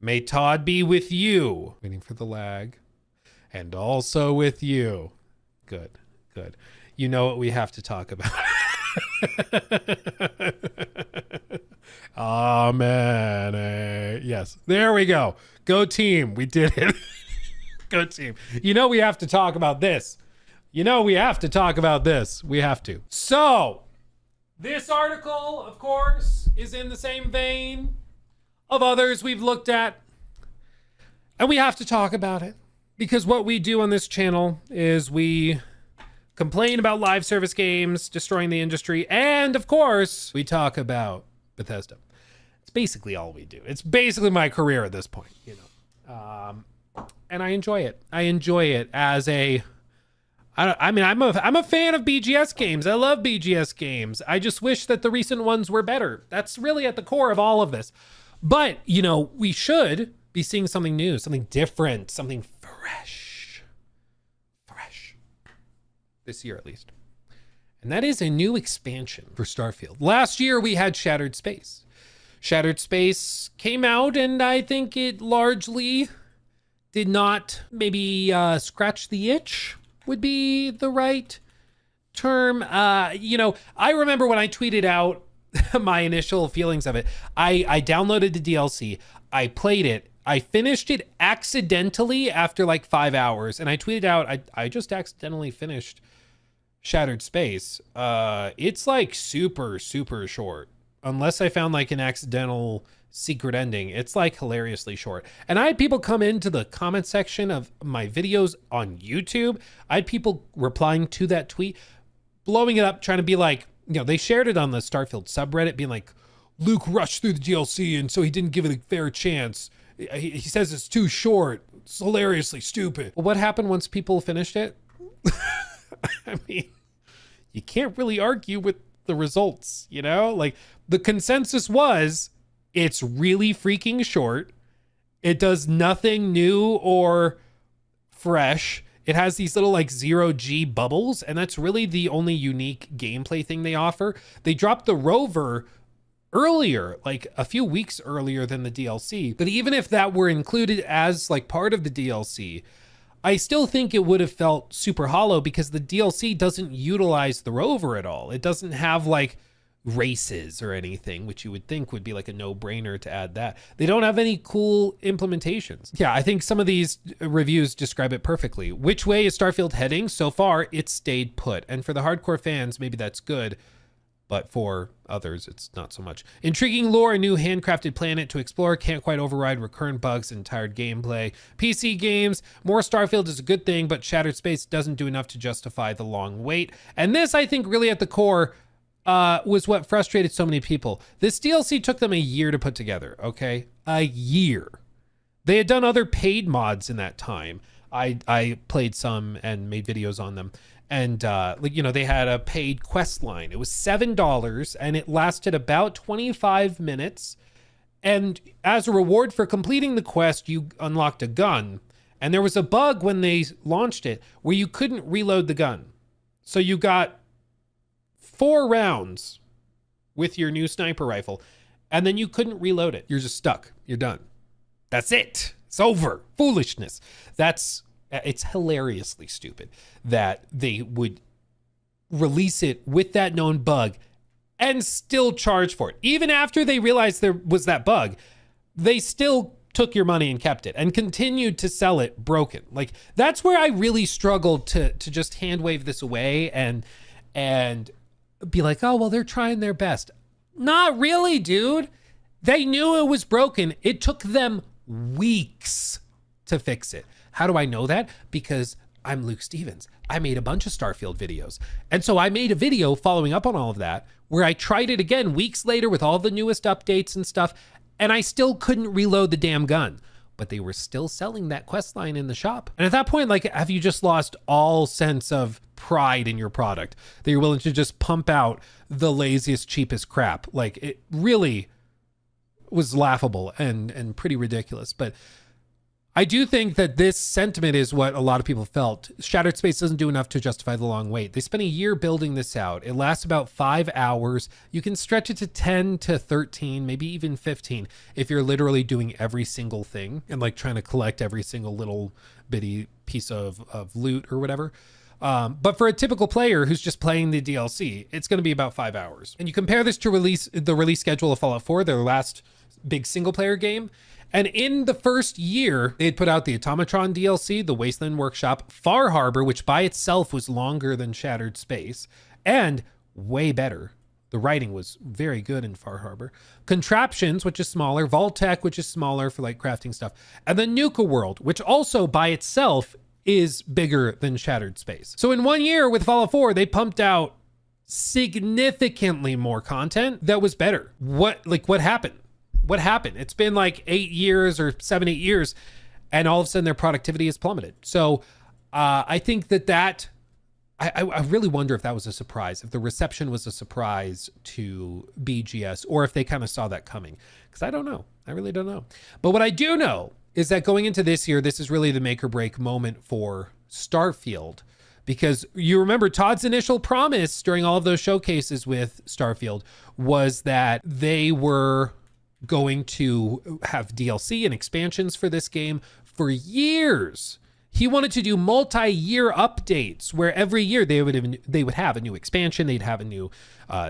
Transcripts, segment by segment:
May Todd be with you. Waiting for the lag. And also with you. Good, good. You know what we have to talk about. Amen. Yes, there we go. Go team. We did it. Go team. You know we have to talk about this. We have to. So, this article, of course, is in the same vein of others we've looked at. And we have to talk about it. Because what we do on this channel is we complain about live service games destroying the industry. And, of course, we talk about Bethesda. It's basically all we do. It's basically my career at this point, and I enjoy it. I enjoy it as I'm a fan of BGS games. I love BGS games. I just wish that the recent ones were better. That's really at the core of all of this. But, we should be seeing something new, something different, something fresh this year at least. And that is a new expansion for Starfield. Last year we had Shattered Space. Shattered Space came out, and I think it largely did not maybe scratch the itch would be the right term. I remember when I tweeted out my initial feelings of it. I downloaded the DLC. I played it. I finished it accidentally after like 5 hours, and I tweeted out, I just accidentally finished Shattered Space. It's like super, super short. Unless I found like an accidental secret ending, it's like hilariously short. And I had people come into the comment section of my videos on YouTube. I had people replying to that tweet, blowing it up, trying to be like, they shared it on the Starfield subreddit, being like, Luke rushed through the DLC and so he didn't give it a fair chance. He says it's too short. It's hilariously stupid. Well, what happened once people finished it? I mean, you can't really argue with the results, Like, the consensus was, it's really freaking short. It does nothing new or fresh. It has these little like 0G bubbles, and that's really the only unique gameplay thing they offer. They dropped the rover earlier, like a few weeks earlier than the DLC. But even if that were included as like part of the DLC, I still think it would have felt super hollow because the DLC doesn't utilize the rover at all. It doesn't have like races or anything, which you would think would be like a no-brainer to add that. They don't have any cool implementations. Yeah, I think some of these reviews describe it perfectly. Which way is Starfield heading? So far, it's stayed put. And for the hardcore fans, maybe that's good. But for others, it's not so much. Intriguing lore, a new handcrafted planet to explore, can't quite override recurrent bugs and tired gameplay. PC games, more Starfield is a good thing, but Shattered Space doesn't do enough to justify the long wait. And this, I think, really at the core was what frustrated so many people. This DLC took them a year to put together, okay? A year. They had done other paid mods in that time. I played some and made videos on them. And, they had a paid quest line. It was $7 and it lasted about 25 minutes. And as a reward for completing the quest, you unlocked a gun. And there was a bug when they launched it where you couldn't reload the gun. So you got 4 rounds with your new sniper rifle, and then you couldn't reload it. You're just stuck. You're done. That's it. It's over. Foolishness. It's hilariously stupid that they would release it with that known bug and still charge for it. Even after they realized there was that bug, they still took your money and kept it and continued to sell it broken. Like, that's where I really struggled to just hand wave this away and be like, oh, well, they're trying their best. Not really, dude. They knew it was broken. It took them weeks to fix it. How do I know that? Because I'm Luke Stevens. I made a bunch of Starfield videos. And so I made a video following up on all of that where I tried it again weeks later with all the newest updates and stuff, and I still couldn't reload the damn gun. But they were still selling that quest line in the shop. And at that point, like, have you just lost all sense of pride in your product that you're willing to just pump out the laziest, cheapest crap? Like, it really was laughable and pretty ridiculous. But I do think that this sentiment is what a lot of people felt. Shattered Space doesn't do enough to justify the long wait. They spent a year building this out. It lasts about 5 hours. You can stretch it to 10 to 13, maybe even 15 if you're literally doing every single thing and like trying to collect every single little bitty piece of loot or whatever. But for a typical player who's just playing the DLC, it's going to be about 5 hours. And you compare this to the release schedule of Fallout 4, their last big single player game. And in the first year, they'd put out the Automatron DLC, the Wasteland Workshop, Far Harbor, which by itself was longer than Shattered Space, and way better. The writing was very good in Far Harbor. Contraptions, which is smaller. Vault-Tec, which is smaller for like crafting stuff. And then Nuka World, which also by itself is bigger than Shattered Space. So in 1 year with Fallout 4, they pumped out significantly more content that was better. What happened? What happened? It's been like 8 years or 7, 8 years, and all of a sudden their productivity has plummeted. So I think I really wonder if that was a surprise, if the reception was a surprise to BGS, or if they kind of saw that coming. Because I don't know. I really don't know. But what I do know is that going into this year, this is really the make or break moment for Starfield. Because you remember Todd's initial promise during all of those showcases with Starfield was that they were going to have DLC and expansions for this game for years. He wanted to do multi-year updates where every year they would have a new expansion, they'd have a new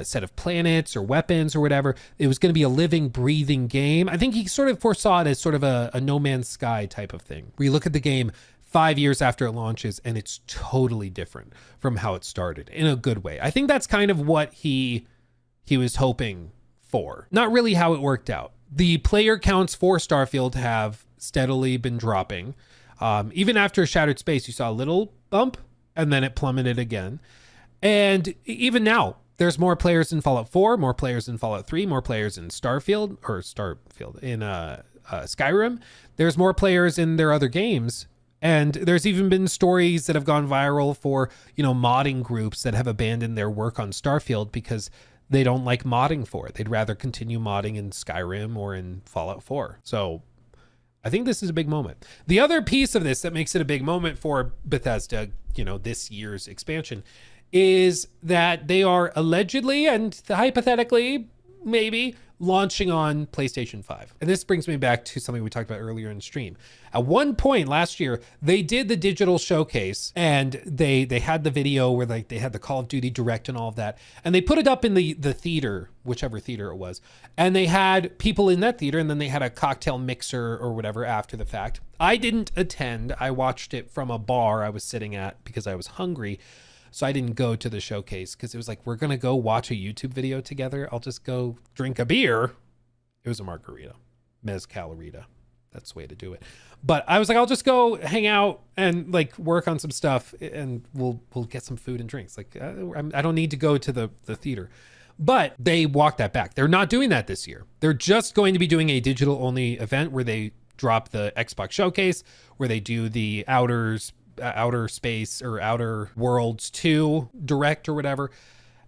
set of planets or weapons or whatever. It was going to be a living, breathing game. I think he sort of foresaw it as sort of a No Man's Sky type of thing, where you look at the game 5 years after it launches and it's totally different from how it started in a good way. I think that's kind of what he was hoping for. Not really how it worked out. The player counts for Starfield have steadily been dropping. Even after Shattered Space, you saw a little bump and then it plummeted again. And even now, there's more players in Fallout 4, more players in Fallout 3, more players in Starfield, in Skyrim. There's more players in their other games. And there's even been stories that have gone viral for, modding groups that have abandoned their work on Starfield because they don't like modding for it. They'd rather continue modding in Skyrim or in Fallout 4. So I think this is a big moment. The other piece of this that makes it a big moment for Bethesda, this year's expansion, is that they are allegedly and hypothetically maybe launching on PlayStation 5. And this brings me back to something we talked about earlier in stream. At one point last year, they did the digital showcase and they had the video where they had the Call of Duty Direct and all of that. And they put it up in the theater, whichever theater it was. And they had people in that theater and then they had a cocktail mixer or whatever after the fact. I didn't attend. I watched it from a bar I was sitting at because I was hungry. So I didn't go to the showcase because it was like, we're going to go watch a YouTube video together. I'll just go drink a beer. It was a margarita, mezcalorita. That's the way to do it. But I was like, I'll just go hang out and like work on some stuff and we'll get some food and drinks. Like I don't need to go to the theater. But they walked that back. They're not doing that this year. They're just going to be doing a digital only event where they drop the Xbox showcase, where they do the Outer Space or Outer Worlds 2 Direct or whatever,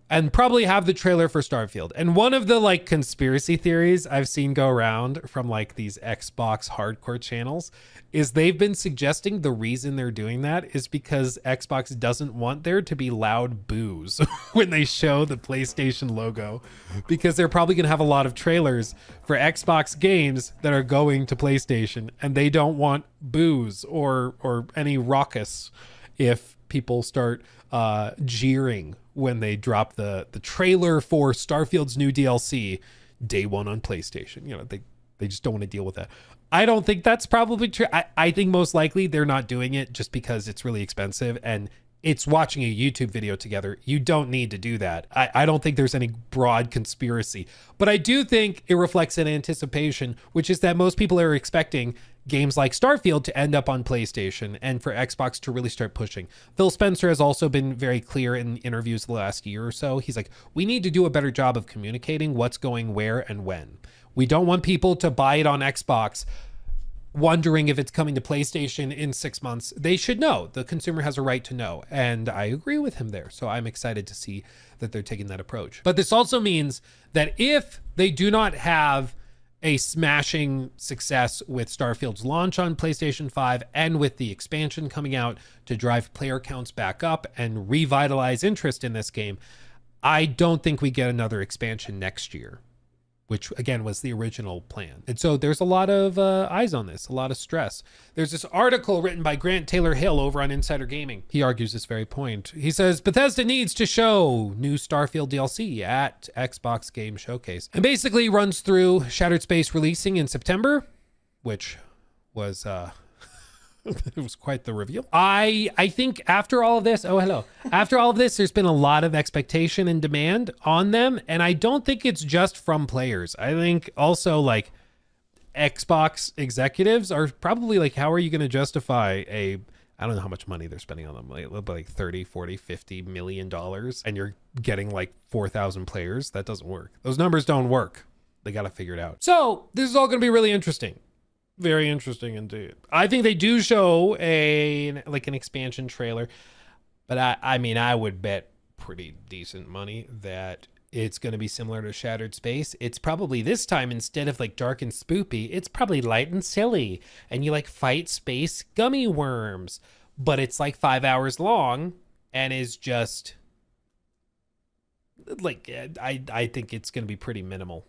and probably have the trailer for Starfield. And one of the like conspiracy theories I've seen go around from like these Xbox hardcore channels is they've been suggesting the reason they're doing that is because Xbox doesn't want there to be loud boos when they show the PlayStation logo, because they're probably going to have a lot of trailers for Xbox games that are going to PlayStation, and they don't want boos or any raucous if people start jeering when they drop the trailer for Starfield's new DLC day one on PlayStation. They just don't want to deal with that. I don't think that's probably true. I think most likely they're not doing it just because it's really expensive and it's watching a YouTube video together. You don't need to do that. I don't think there's any broad conspiracy, but I do think it reflects an anticipation, which is that most people are expecting games like Starfield to end up on PlayStation and for Xbox to really start pushing. Phil Spencer has also been very clear in interviews the last year or so. He's like, we need to do a better job of communicating what's going where and when. We don't want people to buy it on Xbox wondering if it's coming to PlayStation in 6 months. They should know. The consumer has a right to know. And I agree with him there. So I'm excited to see that they're taking that approach. But this also means that if they do not have a smashing success with Starfield's launch on PlayStation 5 and with the expansion coming out to drive player counts back up and revitalize interest in this game, I don't think we get another expansion next year, which again was the original plan. And so there's a lot of eyes on this, a lot of stress. There's this article written by Grant Taylor Hill over on Insider Gaming. He argues this very point. He says, Bethesda needs to show new Starfield DLC at Xbox Game Showcase. And basically runs through Shattered Space releasing in September, which was it was quite the reveal. I think after all of this, after all of this, there's been a lot of expectation and demand on them. And I don't think it's just from players. I think also like Xbox executives are probably like, how are you going to justify I don't know how much money they're spending on them, like 30, 40, 50 million dollars, and you're getting like 4,000 players. That doesn't work. Those numbers don't work. They got to figure it out. So this is all going to be really interesting. Very interesting indeed. I think they do show an expansion trailer, but I mean, I would bet pretty decent money that it's going to be similar to Shattered Space. It's probably this time, instead of like dark and spoopy, it's probably light and silly, and you like fight space gummy worms, but it's like 5 hours long and is just like, I think it's going to be pretty minimal.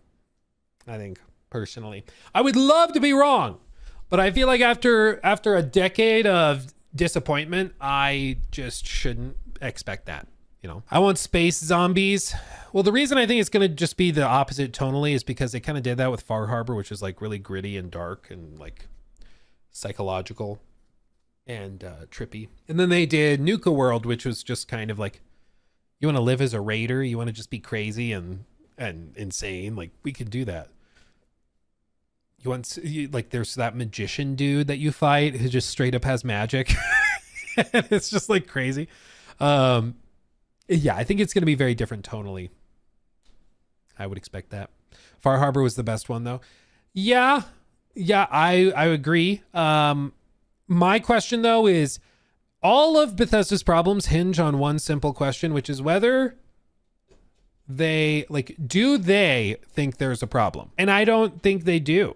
I think. Personally, I would love to be wrong, but I feel like after a decade of disappointment, I just shouldn't expect that. You know, I want space zombies. Well, the reason I think it's going to just be the opposite tonally is because they kind of did that with Far Harbor, which is like really gritty and dark and like psychological and trippy. And then they did Nuka World, which was just kind of like, you want to live as a raider, you want to just be crazy and insane. Like, we could do that. There's that magician dude that you fight who just straight up has magic. And it's just like crazy. Yeah, I think it's going to be very different tonally. I would expect that. Far Harbor was the best one though. Yeah, I agree. My question though is, all of Bethesda's problems hinge on one simple question, which is whether do they think there's a problem? And I don't think they do.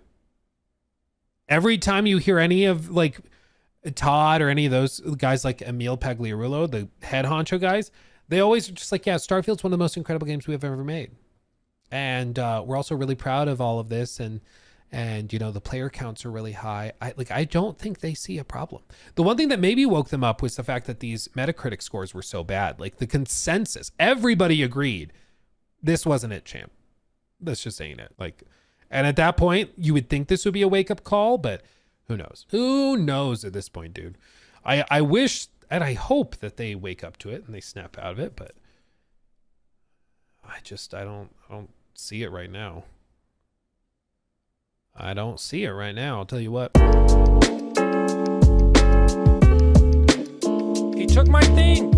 Every time you hear any of like Todd or any of those guys like Emil Pagliarulo, the head honcho guys, they always are just like, yeah, Starfield's one of the most incredible games we've ever made. And we're also really proud of all of this. And you know, the player counts are really high. I don't think they see a problem. The one thing that maybe woke them up was the fact that these Metacritic scores were so bad. Like the consensus, everybody agreed this wasn't it, champ. That's just saying it. Like, and at that point, you would think this would be a wake-up call, but who knows? Who knows at this point, dude? I wish and I hope that they wake up to it and they snap out of it, but I don't see it right now. I don't see it right now. I'll tell you what. He took my thing.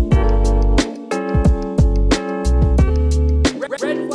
Red